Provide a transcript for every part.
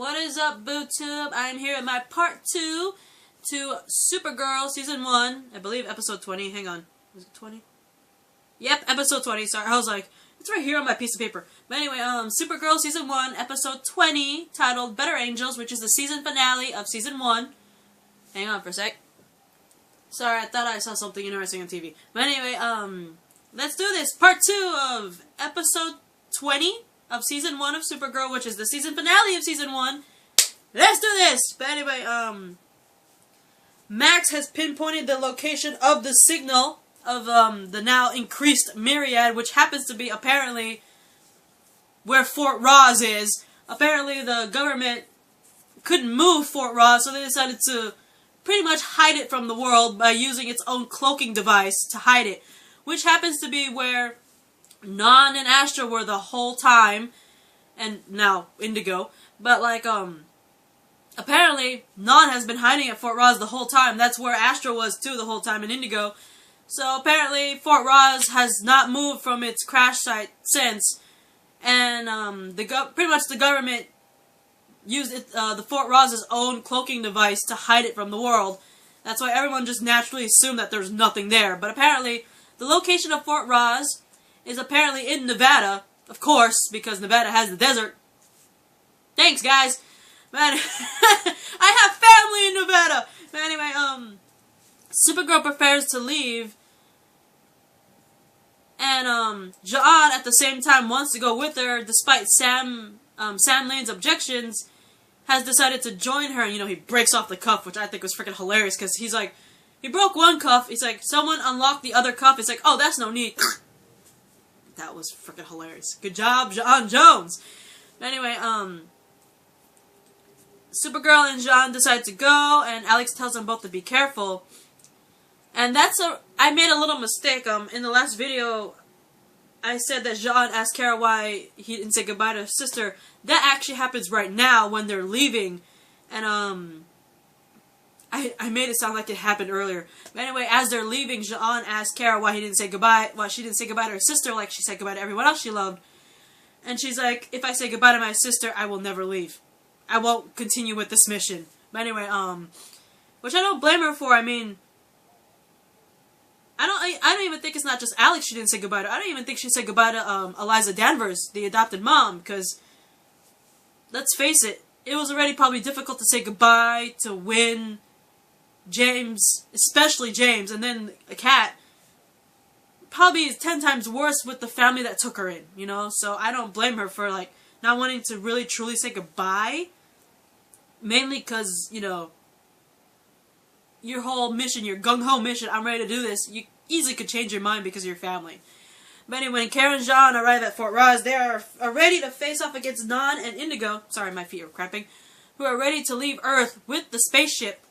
What is up, BooTube? I'm here in my part 2 to Supergirl Season 1. I believe episode 20. Hang on. Was it 20? Yep, episode 20. Sorry, I was like, it's right here on my piece of paper. But anyway, Supergirl Season 1, episode 20, titled Better Angels, which is the season finale of Season 1. Hang on for a sec. Sorry, I thought I saw something interesting on TV. But anyway, let's do this. Part 2 of episode 20 of Season 1 of Supergirl, which is the season finale of Season 1. Let's do this! But anyway, Max has pinpointed the location of the signal of, the now increased Myriad, which happens to be, apparently, where Fort Ross is. Apparently, the government couldn't move Fort Ross, so they decided to pretty much hide it from the world by using its own cloaking device to hide it, which happens to be where Non and Astra were the whole time, and now Indigo, but like, apparently Non has been hiding at Fort Ross the whole time. That's where Astra was too the whole time in Indigo. So apparently Fort Ross has not moved from its crash site since, and pretty much the government used the Fort Ross's own cloaking device to hide it from the world. That's why everyone just naturally assumed that there's nothing there. But apparently the location of Fort Ross is apparently in Nevada, of course, because Nevada has the desert. Thanks, guys. Man, I have family in Nevada. But anyway, Supergirl prepares to leave, and John at the same time wants to go with her, despite Sam Lane's objections. Has decided to join her, and he breaks off the cuff, which I think was freaking hilarious, because he's like, he broke one cuff, he's like, someone unlocked the other cuff, it's like, oh, that's no need. That was freaking hilarious. Good job, John Jones! But anyway, Supergirl and John decide to go, and Alex tells them both to be careful. And I made a little mistake. In the last video, I said that John asked Kara why he didn't say goodbye to his sister. That actually happens right now when they're leaving. And, I made it sound like it happened earlier. But anyway, as they're leaving, John asked Kara why she didn't say goodbye to her sister like she said goodbye to everyone else she loved. And she's like, if I say goodbye to my sister, I will never leave. I won't continue with this mission. But anyway, which I don't blame her for. I mean, I don't even think it's not just Alex she didn't say goodbye to. I don't even think she said goodbye to Eliza Danvers, the adopted mom, because let's face it, it was already probably difficult to say goodbye to Wynn, James, especially James, and then a cat. Probably is 10 times worse with the family that took her in, so I don't blame her for, like, not wanting to really truly say goodbye. Mainly because, your whole mission, your gung-ho mission, I'm ready to do this, you easily could change your mind because of your family. But anyway, when Kara and John arrive at Fort Ross, they are ready to face off against Non and Indigo, sorry, my feet are cramping, who are ready to leave Earth with the spaceship,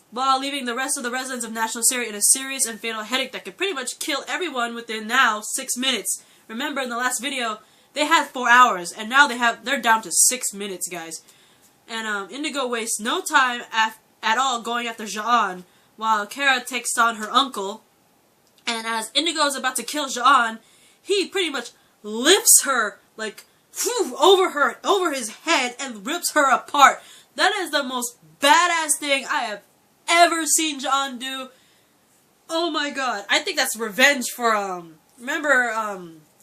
while leaving the rest of the residents of National City in a serious and fatal headache that could pretty much kill everyone within now 6 minutes. Remember, in the last video, they had 4 hours, and now they're down to 6 minutes, guys. And Indigo wastes no time at all going after Jean, while Kara takes on her uncle. And as Indigo is about to kill Jean, he pretty much lifts her, like, over his head and rips her apart. That is the most badass thing I have ever seen John do. Oh my god. I think that's revenge for, remember,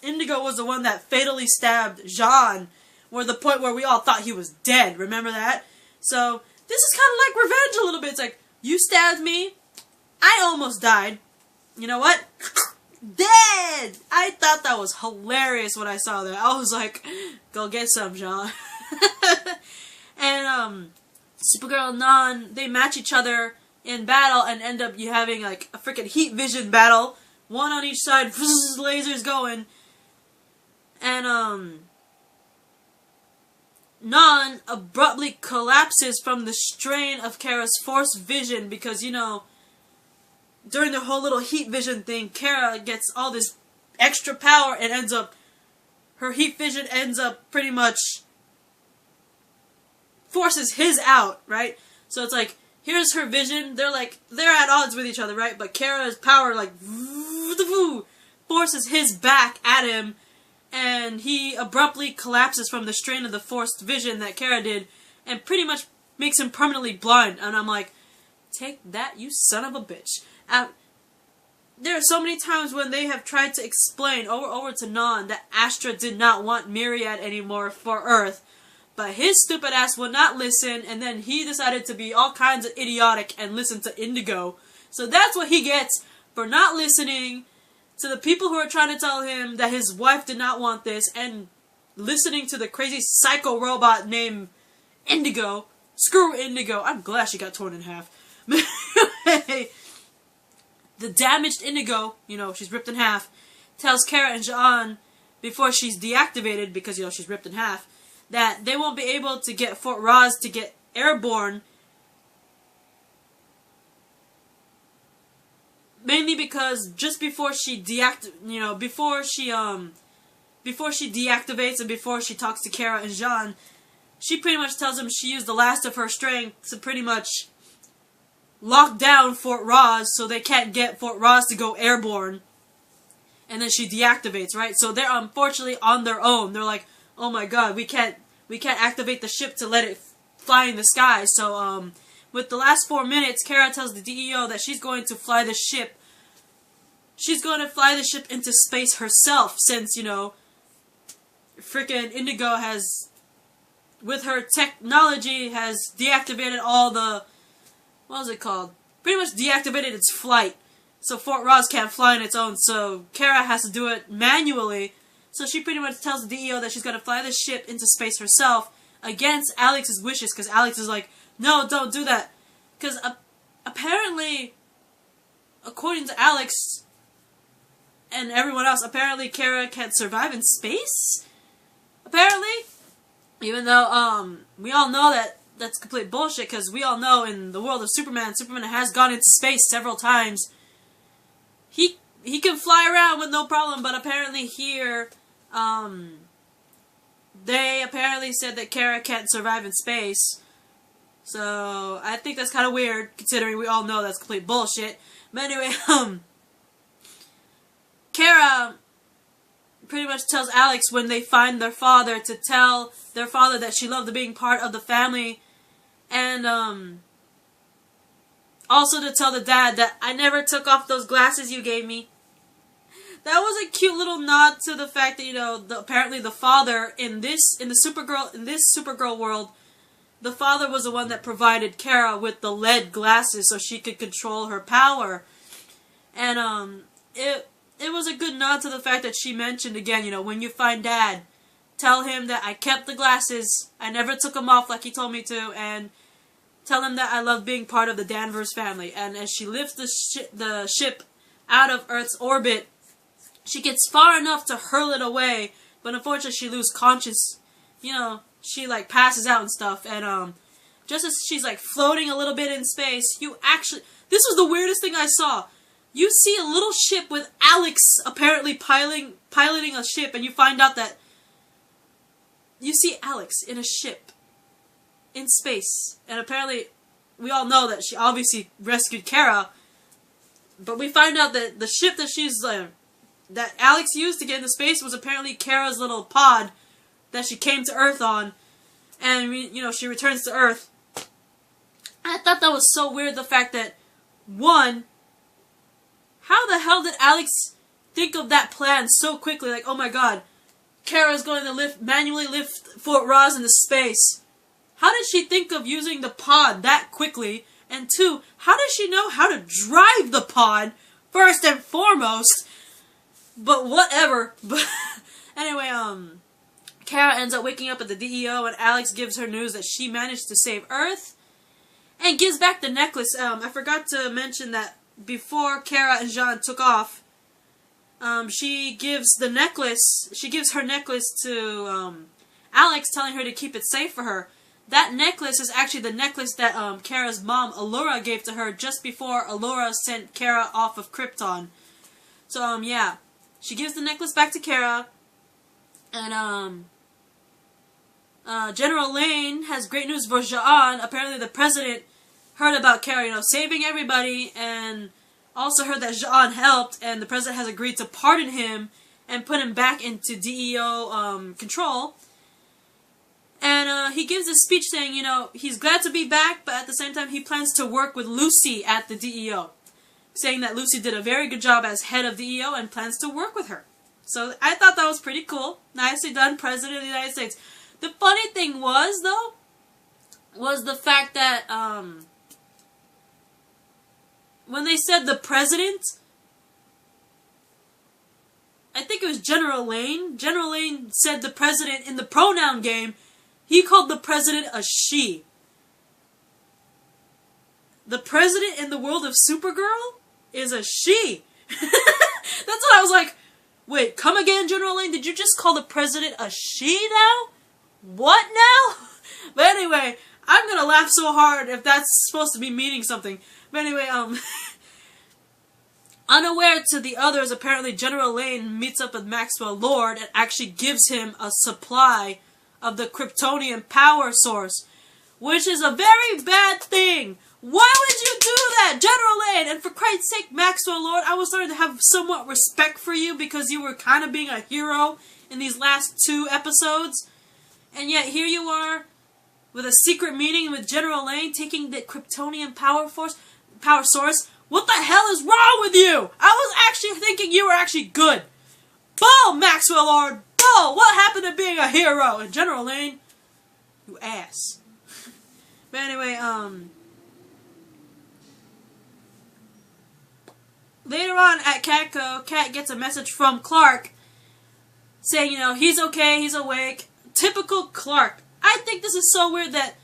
Indigo was the one that fatally stabbed Jean, where the point where we all thought he was dead. Remember that? So, this is kind of like revenge a little bit. It's like, you stabbed me, I almost died. You know what? Dead! I thought that was hilarious when I saw that. I was like, go get some, Jean. And, Supergirl and Non, they match each other in battle and end up having, like, a freaking heat vision battle. One on each side, lasers going. And, Non abruptly collapses from the strain of Kara's force vision because, during the whole little heat vision thing, Kara gets all this extra power and her heat vision ends up pretty much forces his out, right? So it's like, here's her vision, they're at odds with each other, right? But Kara's power, like, forces his back at him, and he abruptly collapses from the strain of the forced vision that Kara did, and pretty much makes him permanently blind. And I'm like, take that, you son of a bitch. There are so many times when they have tried to explain over to Non that Astra did not want Myriad anymore for Earth, but his stupid ass would not listen, and then he decided to be all kinds of idiotic and listen to Indigo. So that's what he gets for not listening to the people who are trying to tell him that his wife did not want this, and listening to the crazy psycho robot named Indigo. Screw Indigo. I'm glad she got torn in half. The damaged Indigo, you know, she's ripped in half, tells Kara and Jean before she's deactivated, because, you know, she's ripped in half, that they won't be able to get Fort Roz to get airborne, mainly because just before she before she deactivates and before she talks to Kara and Jean, she pretty much tells him she used the last of her strength to pretty much lock down Fort Roz so they can't get Fort Roz to go airborne. And then she deactivates, right? So they're unfortunately on their own. They're like, oh my god, we can't activate the ship to let it fly in the sky. So with the last 4 minutes, Kara tells the DEO that she's going to fly the ship. She's going to fly the ship into space herself, since, you know, frickin' Indigo has, with her technology, has deactivated all the, what was it called? Pretty much deactivated its flight. So Fort Roz can't fly on its own, so Kara has to do it manually. So she pretty much tells the DEO that she's going to fly the ship into space herself against Alex's wishes, because Alex is like, no, don't do that. Because apparently, according to Alex and everyone else, apparently Kara can't survive in space? Apparently? Even though, we all know that that's complete bullshit, because we all know in the world of Superman, Superman has gone into space several times. He can fly around with no problem, but apparently here, they apparently said that Kara can't survive in space. So, I think that's kind of weird, considering we all know that's complete bullshit. But anyway, Kara pretty much tells Alex when they find their father to tell their father that she loved being part of the family, and also to tell the dad that I never took off those glasses you gave me. That was a cute little nod to the fact that, you know, apparently the father in this Supergirl world, the father was the one that provided Kara with the lead glasses so she could control her power. And it was a good nod to the fact that she mentioned again, you know, when you find Dad, tell him that I kept the glasses, I never took them off like he told me to, and tell him that I love being part of the Danvers family. And as she lifts the ship out of Earth's orbit, she gets far enough to hurl it away, but unfortunately she loses conscience. You know, she like passes out and stuff, and just as she's like floating a little bit in space, this was the weirdest thing I saw. You see a little ship with Alex apparently piloting a ship, and you find out that you see Alex in a ship in space, and apparently we all know that she obviously rescued Kara, but we find out that the ship that that Alex used to get into space was apparently Kara's little pod that she came to Earth on, and you know, she returns to Earth. I thought that was so weird, the fact that, one, how the hell did Alex think of that plan so quickly? Like, oh my god, Kara's going to manually lift Fort Roz into space. How did she think of using the pod that quickly? And two, how does she know how to drive the pod, first and foremost? But whatever. But anyway, Kara ends up waking up at the DEO, and Alex gives her news that she managed to save Earth, and gives back the necklace. I forgot to mention that before Kara and Jean took off, she gives her necklace to Alex, telling her to keep it safe for her. That necklace is actually the necklace that Kara's mom, Allura, gave to her just before Allura sent Kara off of Krypton. So, yeah. She gives the necklace back to Kara, and General Lane has great news for Jean. Apparently the president heard about Kara, you know, saving everybody, and also heard that Jean helped, and the president has agreed to pardon him and put him back into DEO control. And he gives a speech saying, you know, he's glad to be back, but at the same time he plans to work with Lucy at the DEO. Saying that Lucy did a very good job as head of DEO and plans to work with her. So I thought that was pretty cool. Nicely done, President of the United States. The funny thing was, though, was the fact that when they said the president, I think it was General Lane. General Lane said the president in the pronoun game. He called the president a she. The president in the world of Supergirl is a she. That's what I was like. Wait, come again, General Lane? Did you just call the president a she now? What now? But anyway, I'm gonna laugh so hard if that's supposed to be meaning something. But anyway, unaware to the others, apparently General Lane meets up with Maxwell Lord and actually gives him a supply of the Kryptonian power source, which is a very bad thing. Why would you do that, General Lane? And for Christ's sake, Maxwell Lord, I was starting to have somewhat respect for you because you were kind of being a hero in these last 2 episodes. And yet here you are with a secret meeting with General Lane taking the Kryptonian power source. What the hell is wrong with you? I was actually thinking you were actually good. Boom, Maxwell Lord. Boom. What happened to being a hero? And General Lane, you ass. But anyway, later on at Catco, Cat gets a message from Clark saying, you know, he's okay, he's awake. Typical Clark. I think this is so weird that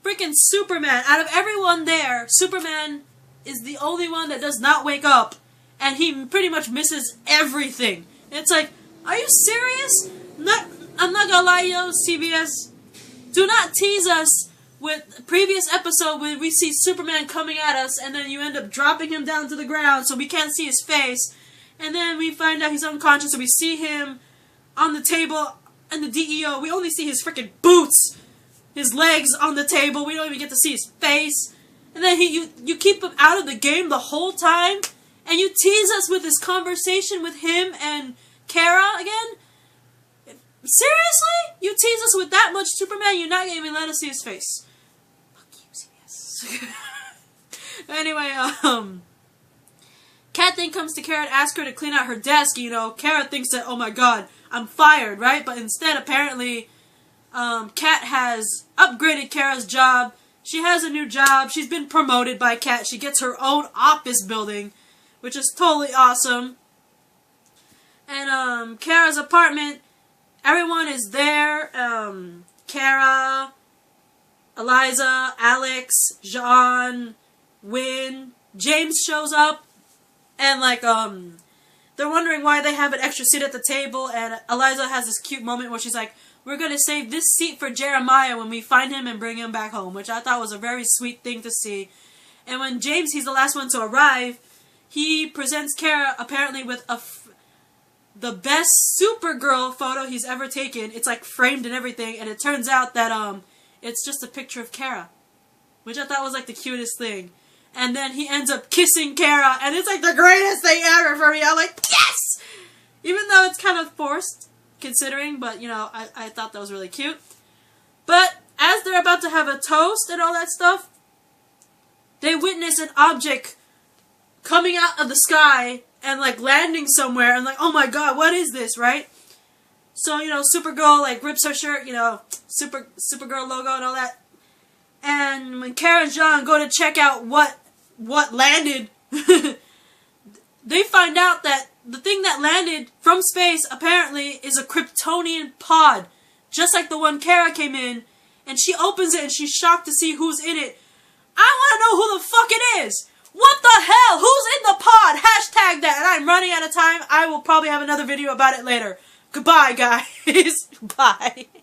freaking Superman, out of everyone there, Superman is the only one that does not wake up, and he pretty much misses everything. And it's like, are you serious? I'm not gonna lie, yo, CBS. Do not tease us with the previous episode where we see Superman coming at us, and then you end up dropping him down to the ground so we can't see his face. And then we find out he's unconscious, so we see him on the table in the DEO. We only see his freaking boots, his legs on the table. We don't even get to see his face. And then you keep him out of the game the whole time, and you tease us with this conversation with him and Kara again? Seriously? You tease us with that much Superman, you're not going to even let us see his face. Fuck you, CBS. Anyway, Kat then comes to Kara and asks her to clean out her desk. You know, Kara thinks that, oh my god, I'm fired, right? But instead, apparently, Kat has upgraded Kara's job. She has a new job. She's been promoted by Kat. She gets her own office building, which is totally awesome. And, Kara's apartment, everyone is there. Kara, Eliza, Alex, Jean, Wynn, James shows up. And, like, they're wondering why they have an extra seat at the table. And Eliza has this cute moment where she's like, we're going to save this seat for Jeremiah when we find him and bring him back home. Which I thought was a very sweet thing to see. And when James, he's the last one to arrive, he presents Kara apparently with the best Supergirl photo he's ever taken. It's like framed and everything. And it turns out that it's just a picture of Kara. Which I thought was like the cutest thing. And then he ends up kissing Kara. And it's like the greatest thing ever for me. I'm like, yes! Even though it's kind of forced, considering. But, you know, I thought that was really cute. But as they're about to have a toast and all that stuff, they witness an object coming out of the sky and, like, landing somewhere. And, like, oh my god, what is this, right? So, you know, Supergirl, like, rips her shirt, you know, Supergirl logo and all that. And when Kara and Jean go to check out what landed, they find out that the thing that landed from space apparently is a Kryptonian pod, just like the one Kara came in, and she opens it and she's shocked to see who's in it. I want to know who the fuck it is! What the hell? Who's in the pod? Hashtag that. And I'm running out of time. I will probably have another video about it later. Goodbye, guys. Bye.